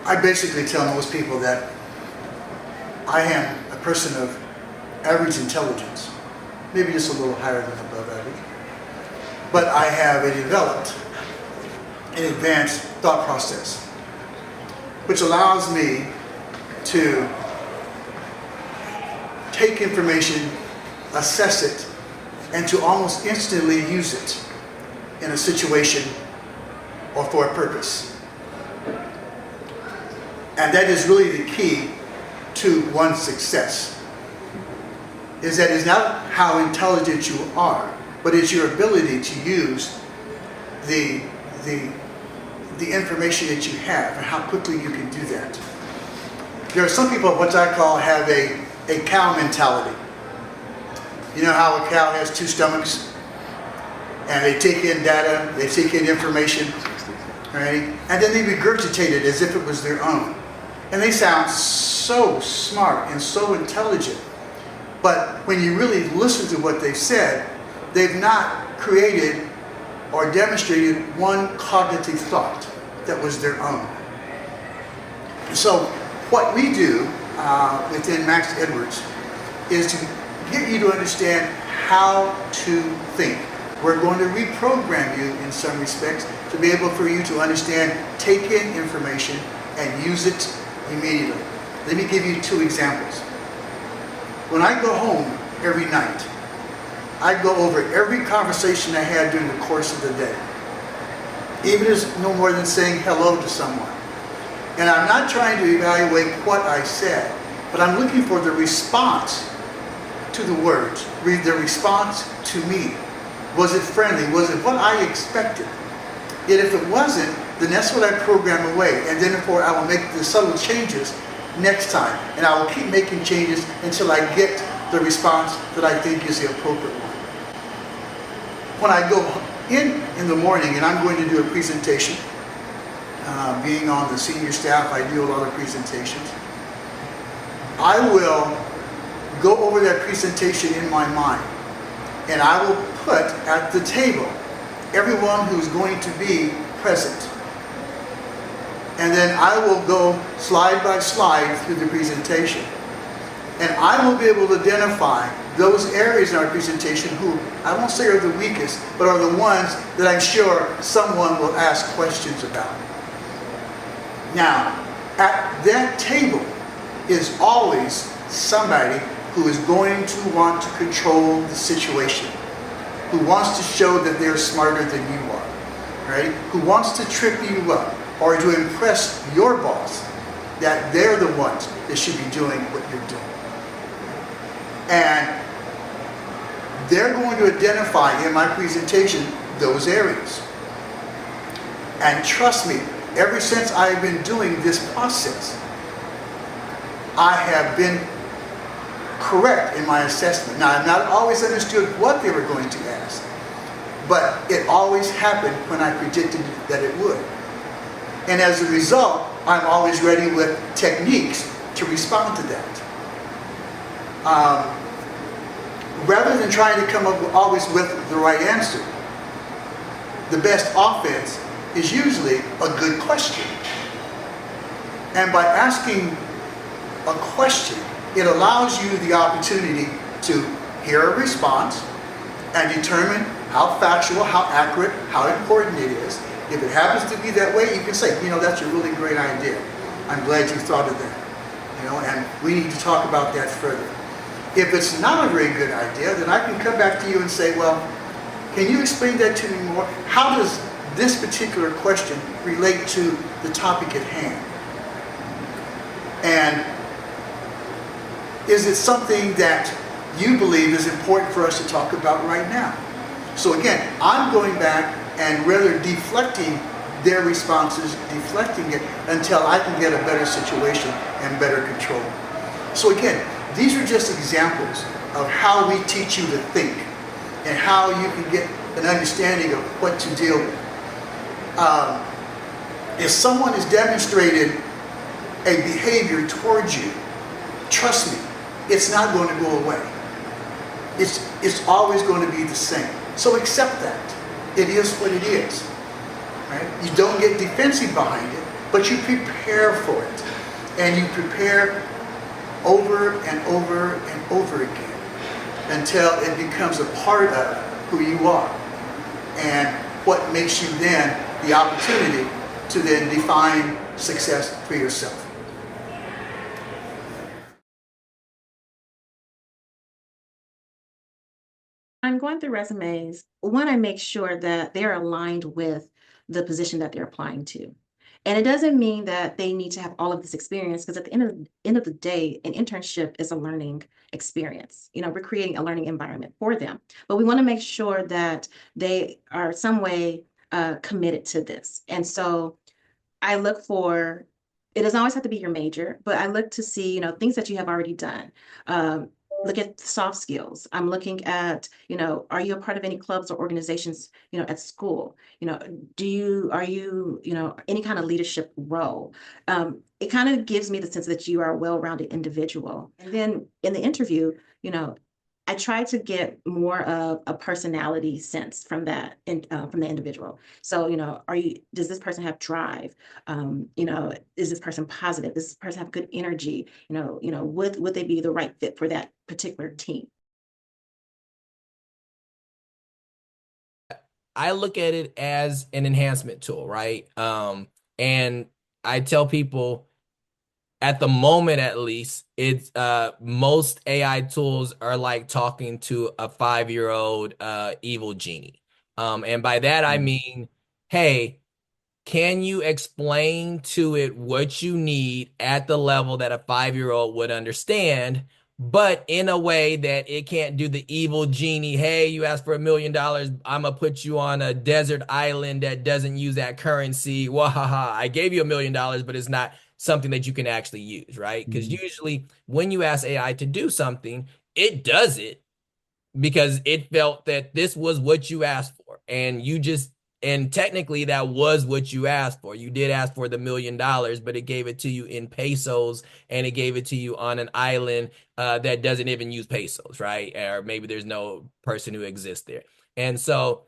I basically tell most people that I am a person of average intelligence, maybe just a little higher than above average, but I have developed an advanced thought process, which allows me to take information, assess it, and to almost instantly use it in a situation or for a purpose. And that is really the key to one's success. Is that it's not how intelligent you are, but it's your ability to use the information that you have and how quickly you can do that. There are some people, what I call, have a cow mentality. You know how a cow has two stomachs? And they take in data, they take in information, right? And then they regurgitate it as if it was their own. And they sound so smart and so intelligent. But when you really listen to what they've said, they've not created or demonstrated one cognitive thought that was their own. So what we do within Max Edwards is to get you to understand how to think. We're going to reprogram you in some respects to be able for you to understand, take in information, and use it immediately. Let me give you two examples. When I go home every night, I go over every conversation I had during the course of the day. Even as no more than saying hello to someone. And I'm not trying to evaluate what I said, but I'm looking for the response to the words, the response to me. Was it friendly? Was it what I expected? Yet if it wasn't, then that's what I program away. And then therefore I will make the subtle changes next time. And I will keep making changes until I get the response that I think is the appropriate one. When I go in the morning and I'm going to do a presentation, being on the senior staff, I do a lot of presentations. I will go over that presentation in my mind, and I will put at the table everyone who's going to be present. And then I will go slide by slide through the presentation. And I will be able to identify those areas in our presentation who I won't say are the weakest, but are the ones that I'm sure someone will ask questions about. Now, at that table is always somebody who is going to want to control the situation, who wants to show that they're smarter than you are, right? Who wants to trip you up or to impress your boss that they're the ones that should be doing what you're doing. And they're going to identify in my presentation those areas. And trust me, ever since I've been doing this process, I have been correct in my assessment. Now, I've not always understood what they were going to ask, but it always happened when I predicted that it would. And as a result, I'm always ready with techniques to respond to that. Rather than trying to come up always with the right answer, the best offense is usually a good question. And by asking a question, it allows you the opportunity to hear a response and determine how factual, how accurate, how important it is. If it happens to be that way, you can say, you know, that's a really great idea. I'm glad you thought of that. You know, and we need to talk about that further. If it's not a very good idea, then I can come back to you and say, well, can you explain that to me more? How does this particular question relate to the topic at hand? And is it something that you believe is important for us to talk about right now? So again, I'm going back and rather deflecting their responses, deflecting it until I can get a better situation and better control. So again, these are just examples of how we teach you to think and how you can get an understanding of what to deal with. If someone has demonstrated a behavior towards you, trust me, it's not going to go away. It's always going to be the same. So accept that. It is what it is. Right? You don't get defensive behind it. but you prepare for it. And you prepare over and over and over again until it becomes a part of who you are. And what makes you then the opportunity to then define success for yourself. I'm going through resumes. One, I make sure that they're aligned with the position that they're applying to. And it doesn't mean that they need to have all of this experience, because at the end of the day, an internship is a learning experience. We're creating a learning environment for them. But we want to make sure that they are some way committed to this. And so I look for, it doesn't always have to be your major, but I look to see, things that you have already done. Look at soft skills. I'm looking at, are you a part of any clubs or organizations, at school? Are you, any kind of leadership role? It kind of gives me the sense that you are a well-rounded individual. And then in the interview, I try to get more of a personality sense from from the individual. So, does this person have drive? Is this person positive? Does this person have good energy? Would they be the right fit for that particular team? I look at it as an enhancement tool, right? And I tell people, at the moment at least, it's most AI tools are like talking to a 5-year-old evil genie. And by that I mean, hey, can you explain to it what you need at the level that a 5-year-old would understand, but in a way that it can't do the evil genie, hey, you asked for $1 million, I'm gonna put you on a desert island that doesn't use that currency. Wahaha, I gave you $1 million, but it's not something that you can actually use, right? Because usually when you ask AI to do something, it does it because it felt that this was what you asked for, and technically that was what you asked for. You did ask for the $1 million, but it gave it to you in pesos, and it gave it to you on an island that doesn't even use pesos, right? Or maybe there's no person who exists there. And so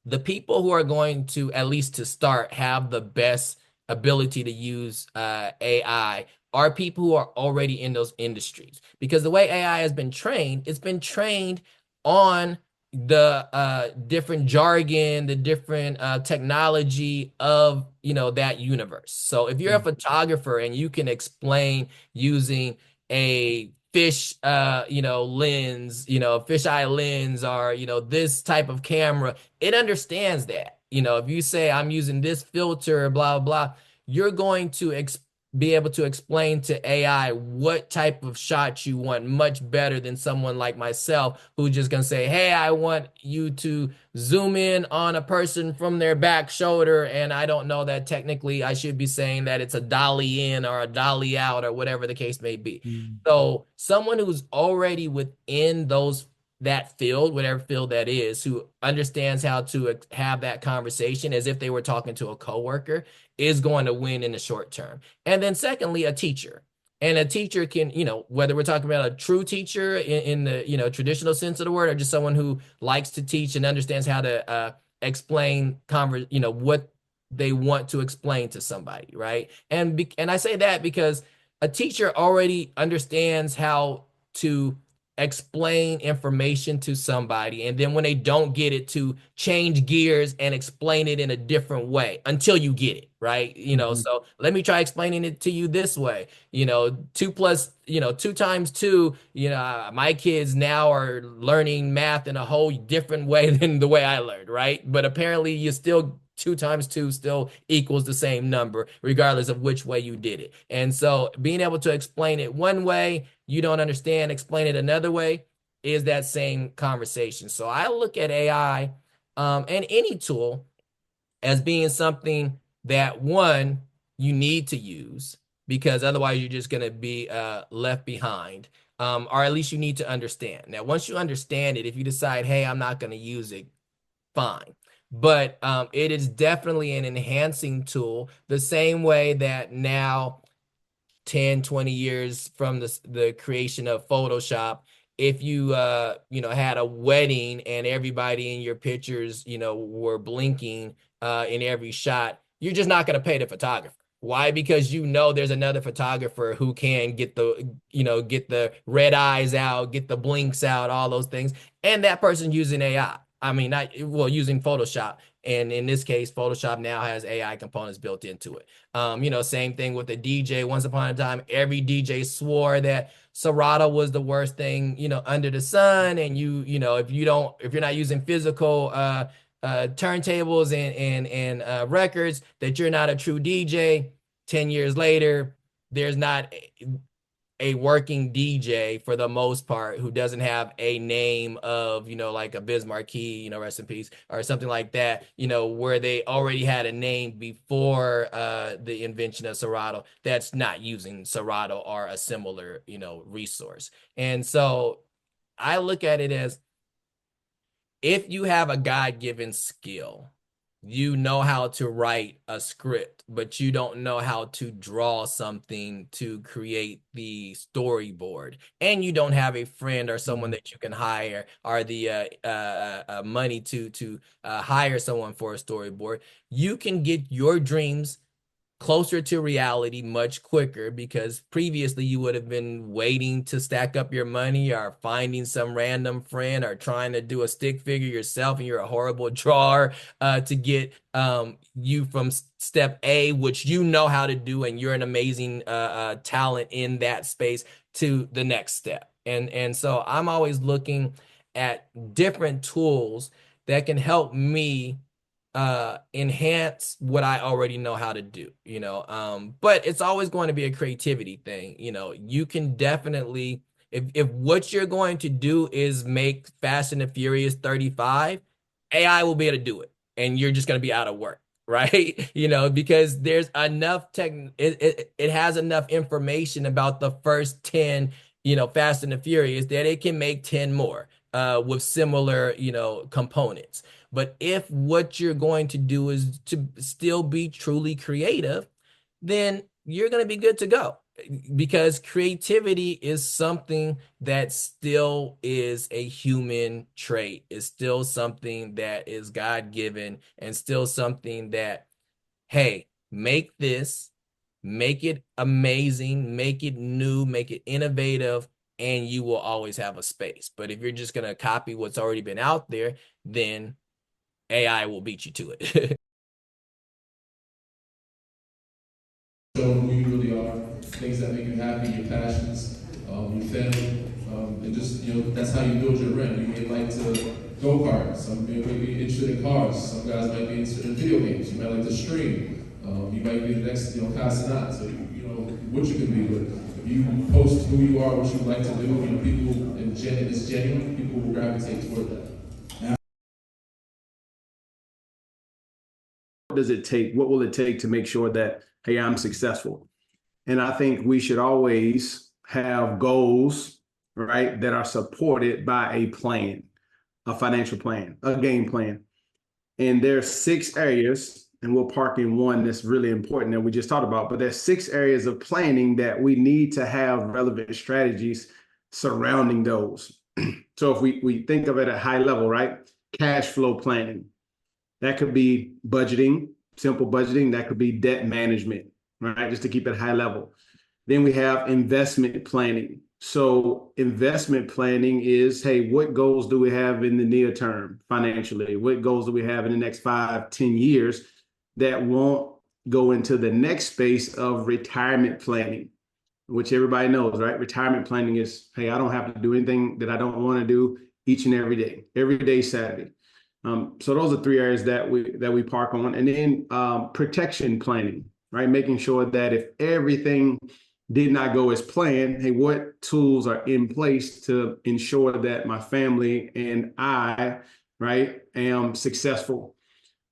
the people who are going to, at least to start, have the best ability to use AI are people who are already in those industries. Because the way AI has been trained, it's been trained on the different jargon, the different technology of, that universe. So if you're a photographer and you can explain using a fish lens, fisheye lens, or this type of camera, it understands that. If you say I'm using this filter, blah blah, you're going to be able to explain to AI what type of shot you want much better than someone like myself, who's just gonna say, hey, I want you to zoom in on a person from their back shoulder, and I don't know that technically I should be saying that it's a dolly in or a dolly out or whatever the case may be. So someone who's already within that field, whatever field that is, who understands how to have that conversation as if they were talking to a coworker, is going to win in the short term. And then secondly, a teacher. And a teacher can, whether we're talking about a true teacher in the, traditional sense of the word, or just someone who likes to teach and understands how to explain, what they want to explain to somebody, right? And I say that because a teacher already understands how to explain information to somebody, and then when they don't get it, to change gears and explain it in a different way until you get it, right? So let me try explaining it to you this way. 2 times 2, my kids now are learning math in a whole different way than the way I learned, right? But apparently you still, 2 times 2 still equals the same number, regardless of which way you did it. And so being able to explain it one way, you don't understand, explain it another way, is that same conversation. So I look at AI and any tool as being something that, one, you need to use, because otherwise you're just going to be left behind, or at least you need to understand. Now, once you understand it, if you decide, hey, I'm not going to use it, fine. But it is definitely an enhancing tool, the same way that now, 10, 20 years from the creation of Photoshop, if you had a wedding and everybody in your pictures were blinking in every shot, you're just not going to pay the photographer, Why? Because there's another photographer who can get get the red eyes out, get the blinks out, all those things. And that person using AI. I mean, using Photoshop. And in this case, Photoshop now has AI components built into it. Same thing with the DJ. Once upon a time, every DJ swore that Serato was the worst thing, under the sun. And if you're not using physical turntables and records, that you're not a true DJ. 10 years later, there's not a working DJ for the most part who doesn't have a name of, like a Biz Markie, rest in peace, or something like that, where they already had a name before the invention of Serato that's not using Serato or a similar, resource. And so I look at it as, if you have a God-given skill, you know how to write a script, but you don't know how to draw something to create the storyboard, and you don't have a friend or someone that you can hire, or the money to hire someone for a storyboard, you can get your dreams closer to reality much quicker, because previously you would have been waiting to stack up your money, or finding some random friend, or trying to do a stick figure yourself, and you're a horrible drawer, to get you from step A, which you know how to do, and you're an amazing talent in that space, to the next step. And so I'm always looking at different tools that can help me enhance what I already know how to do, but it's always going to be a creativity thing. You can definitely, if what you're going to do is make Fast and the Furious 35, AI will be able to do it, and you're just going to be out of work, right? Because there's enough it has enough information about the first 10, Fast and the Furious, that it can make 10 more with similar, components. But if what you're going to do is to still be truly creative, then you're going to be good to go, because creativity is something that still is a human trait. It's still something that is God-given, and still something that, hey, make this, make it amazing, make it new, make it innovative, and you will always have a space. But if you're just going to copy what's already been out there, then AI will beat you to it. Show who you really are, things that make you happy, your passions, your family, and just, that's how you build your brand. You may like to go-kart, some people may be interested in cars, some guys might be interested in video games, you might like to stream, you might be the next, Casanat, so what you can be, but if you post who you are, what you like to do, people, and it's genuine, people will gravitate toward that. What will it take to make sure that, hey, I'm successful? And I think we should always have goals, right, that are supported by a plan, a financial plan, a game plan. And there's 6 areas, and we'll park in one that's really important that we just talked about, but there's 6 areas of planning that we need to have relevant strategies surrounding those. So if we think of it at high level, right, cash flow planning. That could be budgeting, simple budgeting. That could be debt management, right? Just to keep it high level. Then we have investment planning. So investment planning is, hey, what goals do we have in the near term financially? What goals do we have in the next 5, 10 years that won't go into the next space of retirement planning, which everybody knows, right? Retirement planning is, hey, I don't have to do anything that I don't want to do each and every day, Saturday. So those are 3 areas that we park on. And then protection planning, right? Making sure that if everything did not go as planned, hey, what tools are in place to ensure that my family and I, right, am successful.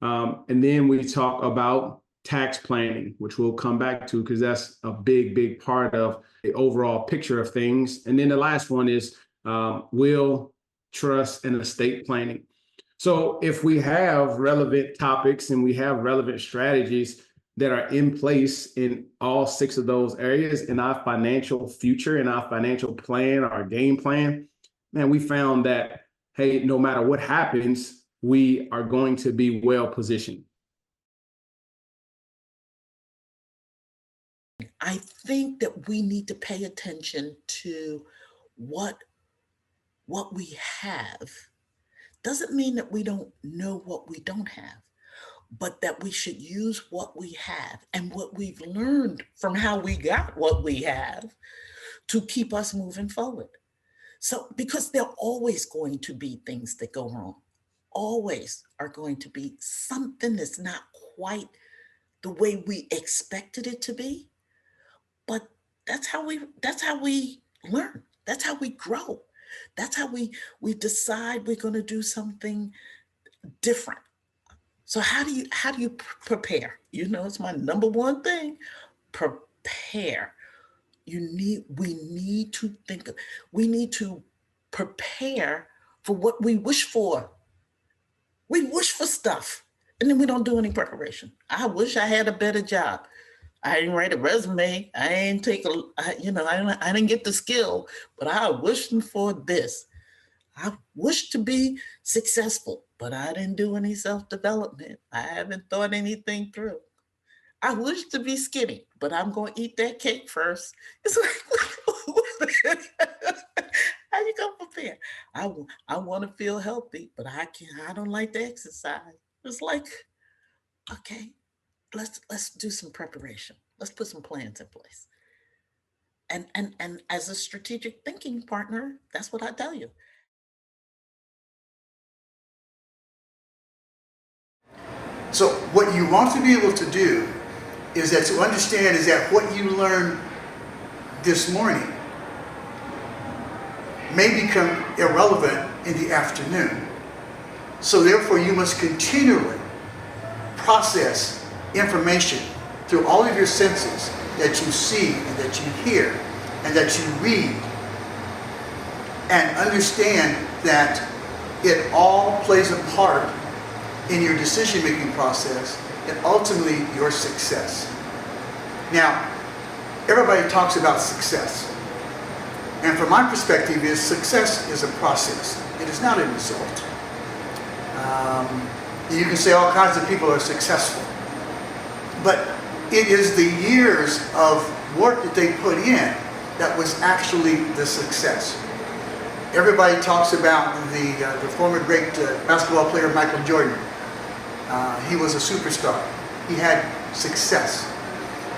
And then we talk about tax planning, which we'll come back to, because that's a big part of the overall picture of things. And then the last one is will, trust, and estate planning. So if we have relevant topics and we have relevant strategies that are in place in all 6 of those areas in our financial future, in our financial plan, our game plan, man, we found that, hey, no matter what happens, we are going to be well positioned. I think that we need to pay attention to what we have. Doesn't mean that we don't know what we don't have, but that we should use what we have and what we've learned from how we got what we have to keep us moving forward. So, because there are always going to be things that go wrong, always are going to be something that's not quite the way we expected it to be. But that's how we learn. That's how we grow. That's how we decide we're going to do something different. So how do you prepare? You know, it's my number one thing. Prepare. We need to prepare for what we wish for. We wish for stuff and then we don't do any preparation. I wish I had a better job. I didn't write a resume. I didn't I didn't get the skill, but I wishing for this. I wish to be successful, but I didn't do any self-development. I haven't thought anything through. I wish to be skinny, but I'm going to eat that cake first. It's like, how you going to prepare? I want to feel healthy, but I don't like to exercise. It's like, okay, let's do some preparation. Let's put some plans in place. And as a strategic thinking partner, that's what I tell you. So what you want to be able to do is that to understand is that what you learned this morning may become irrelevant in the afternoon. So therefore you must continually process information through all of your senses that you see and that you hear and that you read, and understand that it all plays a part in your decision-making process and ultimately your success. Now, everybody talks about success. And from my perspective, success is a process. It is not a result. You can say all kinds of people are successful, but it is the years of work that they put in that was actually the success. Everybody talks about the former great basketball player Michael Jordan. He was a superstar. He had success.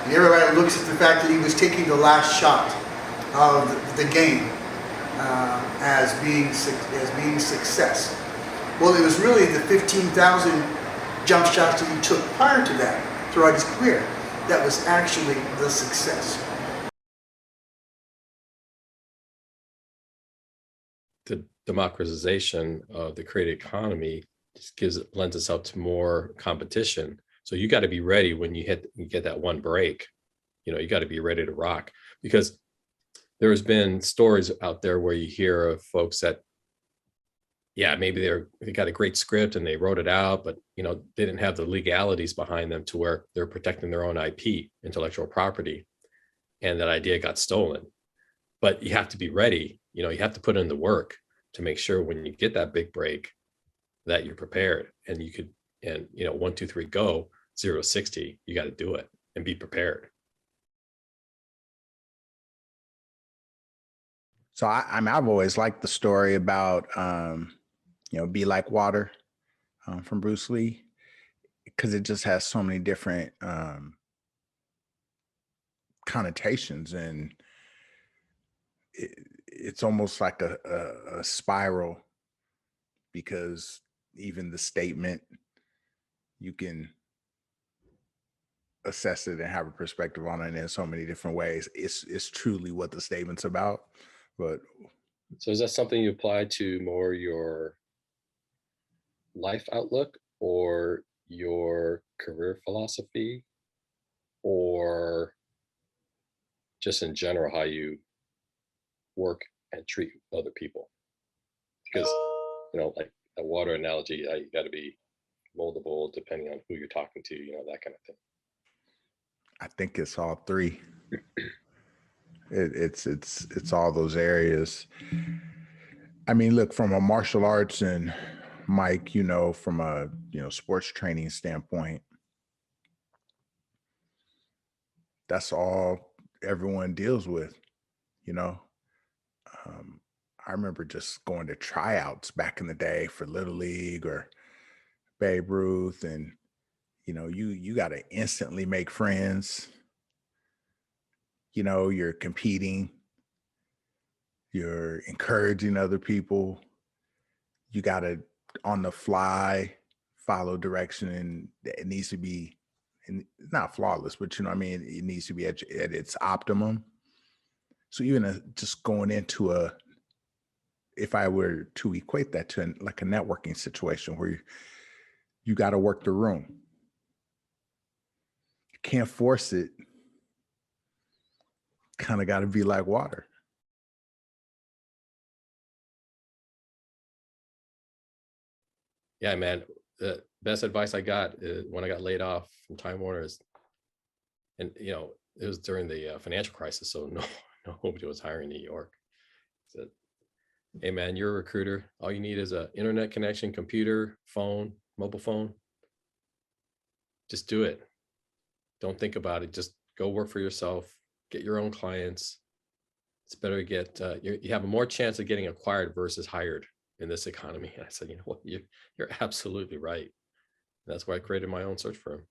And everybody looks at the fact that he was taking the last shot of the game as being success. Well, it was really the 15,000 jump shots that he took prior to that throughout his career that was actually the success. The democratization of the creator economy just lends itself to more competition. So you got to be ready when you get that one break. You know, you got to be ready to rock, because there has been stories out there where you hear of folks that, yeah, maybe they got a great script and they wrote it out, but they didn't have the legalities behind them to where they're protecting their own IP, intellectual property, and that idea got stolen. But you have to be ready. You have to put in the work to make sure when you get that big break that you're prepared, and 1, 2, 3, go, 0 to 60. You got to do it and be prepared. So I've always liked the story about, be like water from Bruce Lee, because it just has so many different connotations, and it's almost like a spiral, because even the statement, you can assess it and have a perspective on it in so many different ways. It's truly what the statement's about. But so is that something you apply to more your life outlook or your career philosophy, or just in general how you work and treat other people? Because like a water analogy, you got to be moldable depending on who you're talking to, that kind of thing. I think it's all three. It's all those areas. I mean, look, from a martial arts, and Mike, from a sports training standpoint, that's all everyone deals with, you know. I remember just going to tryouts back in the day for Little League or Babe Ruth, and you got to instantly make friends. You're competing, you're encouraging other people. You got to on the fly follow direction, and it needs to be not flawless, but it needs to be at its optimum. So even just going into if I were to equate that to like a networking situation where you got to work the room, you can't force it. Kind of got to be like water. Yeah, man. The best advice I got when I got laid off from Time Warner is, and it was during the financial crisis, so nobody was hiring in New York. Said, "Hey, man, you're a recruiter. All you need is an internet connection, computer, phone, mobile phone. Just do it. Don't think about it. Just go work for yourself. Get your own clients. It's better to get. You have a more chance of getting acquired versus hired in this economy." And I said, "You know what? You're absolutely right." And that's why I created my own search firm.